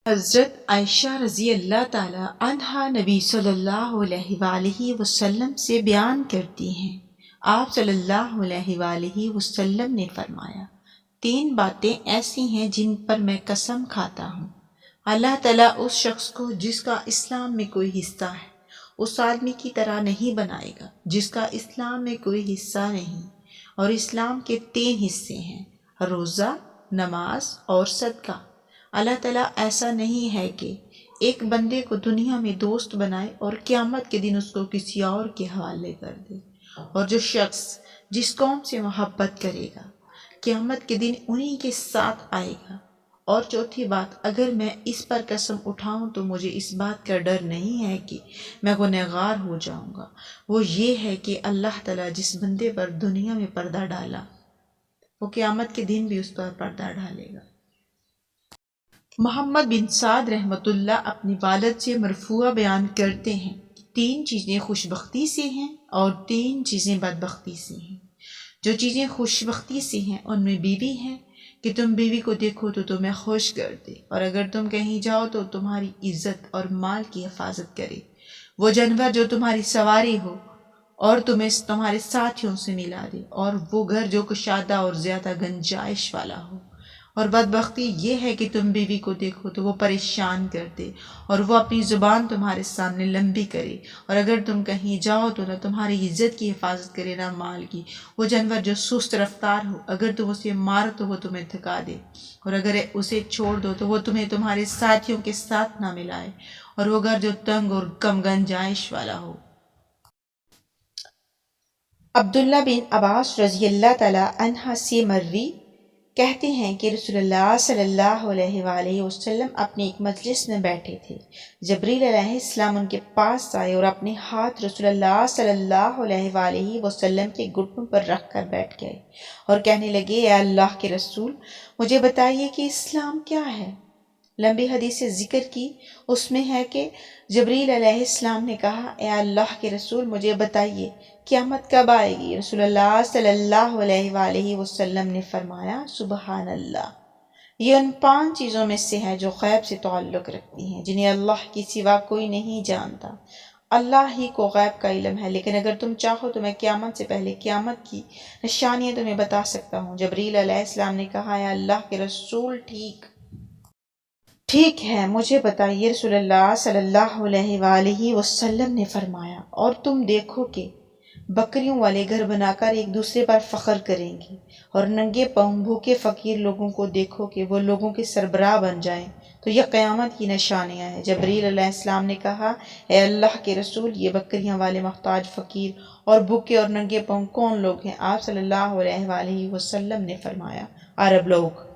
حضرت عائشہ رضی اللہ تعالی عنہا نبی صلی اللہ علیہ وآلہ وسلم سے بیان کرتی ہیں، آپ صلی اللہ علیہ وآلہ وسلم نے فرمایا، 3 باتیں ایسی ہیں جن پر میں قسم کھاتا ہوں، اللہ تعالیٰ اس شخص کو جس کا اسلام میں کوئی حصہ ہے اس آدمی کی طرح نہیں بنائے گا جس کا اسلام میں کوئی حصہ نہیں، اور اسلام کے 3 حصے ہیں، روزہ، نماز اور صدقہ۔ اللہ تعالیٰ ایسا نہیں ہے کہ ایک بندے کو دنیا میں دوست بنائے اور قیامت کے دن اس کو کسی اور کے حوالے کر دے، اور جو شخص جس قوم سے محبت کرے گا قیامت کے دن انہی کے ساتھ آئے گا۔ اور چوتھی بات، اگر میں اس پر قسم اٹھاؤں تو مجھے اس بات کا ڈر نہیں ہے کہ میں گنہگار ہو جاؤں گا، وہ یہ ہے کہ اللہ تعالیٰ جس بندے پر دنیا میں پردہ ڈالا وہ قیامت کے دن بھی اس پر پردہ ڈالے گا۔ محمد بن سعد رحمۃ اللہ اپنی والد سے مرفوع بیان کرتے ہیں، 3 چیزیں خوش بختی سے ہیں اور 3 چیزیں بدبختی سے ہیں۔ جو چیزیں خوش بختی سے ہیں ان میں بیوی ہیں کہ تم بیوی کو دیکھو تو تمہیں خوش کر دے، اور اگر تم کہیں جاؤ تو تمہاری عزت اور مال کی حفاظت کرے، وہ جانور جو تمہاری سواری ہو اور تمہیں تمہارے ساتھیوں سے ملا دے، اور وہ گھر جو کشادہ اور زیادہ گنجائش والا ہو۔ اور بدبختی یہ ہے کہ تم بیوی کو دیکھو تو وہ پریشان کر دے اور وہ اپنی زبان تمہارے سامنے لمبی کرے، اور اگر تم کہیں جاؤ تو نہ تمہاری عزت کی حفاظت کرے نہ مال کی، وہ جانور جو سست رفتار ہو، اگر تم اسے مارو تو وہ تمہیں تھکا دے، اور اگر اسے چھوڑ دو تو وہ تمہیں تمہارے ساتھیوں کے ساتھ نہ ملائے، اور وہ گھر جو تنگ اور کم گنجائش والا ہو۔ عبداللہ بن عباس رضی اللہ تعالی عنہ سے مروی کہتے ہیں کہ رسول اللہ صلی اللہ علیہ وآلہ وسلم اپنی ایک مجلس میں بیٹھے تھے، جبریل علیہ السلام ان کے پاس آئے اور اپنے ہاتھ رسول اللہ صلی اللہ علیہ وآلہ وسلم کے گھٹنوں پر رکھ کر بیٹھ گئے اور کہنے لگے، اے اللہ کے رسول، مجھے بتائیے کہ اسلام کیا ہے؟ لمبی حدیث ذکر کی، اس میں ہے کہ جبریل علیہ السلام نے کہا، اے اللہ کے رسول مجھے بتائیے قیامت کب آئے گی؟ رسول اللہ صلی اللہ علیہ وآلہ وسلم نے فرمایا، سبحان اللہ، یہ ان 5 چیزوں میں سے ہے جو غیب سے تعلق رکھتی ہیں، جنہیں اللہ کی سوا کوئی نہیں جانتا، اللہ ہی کو غیب کا علم ہے، لیکن اگر تم چاہو تو میں قیامت سے پہلے قیامت کی نشانیاں تمہیں بتا سکتا ہوں۔ جبریل علیہ السلام نے کہا، اے اللہ کے رسول ٹھیک ہے، مجھے بتائیے۔ رسول اللہ صلی اللہ علیہ وآلہ وسلم نے فرمایا، اور تم دیکھو کہ بکریوں والے گھر بنا کر ایک دوسرے پر فخر کریں گے، اور ننگے پاؤں بھوکے فقیر لوگوں کو دیکھو کہ وہ لوگوں کے سربراہ بن جائیں، تو یہ قیامت کی نشانیاں ہیں۔ جبریل علیہ السلام نے کہا، اے اللہ کے رسول، یہ بکریاں والے محتاج فقیر اور بھوکے اور ننگے پاؤں کون لوگ ہیں؟ آپ صلی اللہ علیہ وآلہ وسلم نے فرمایا، عرب لوگ۔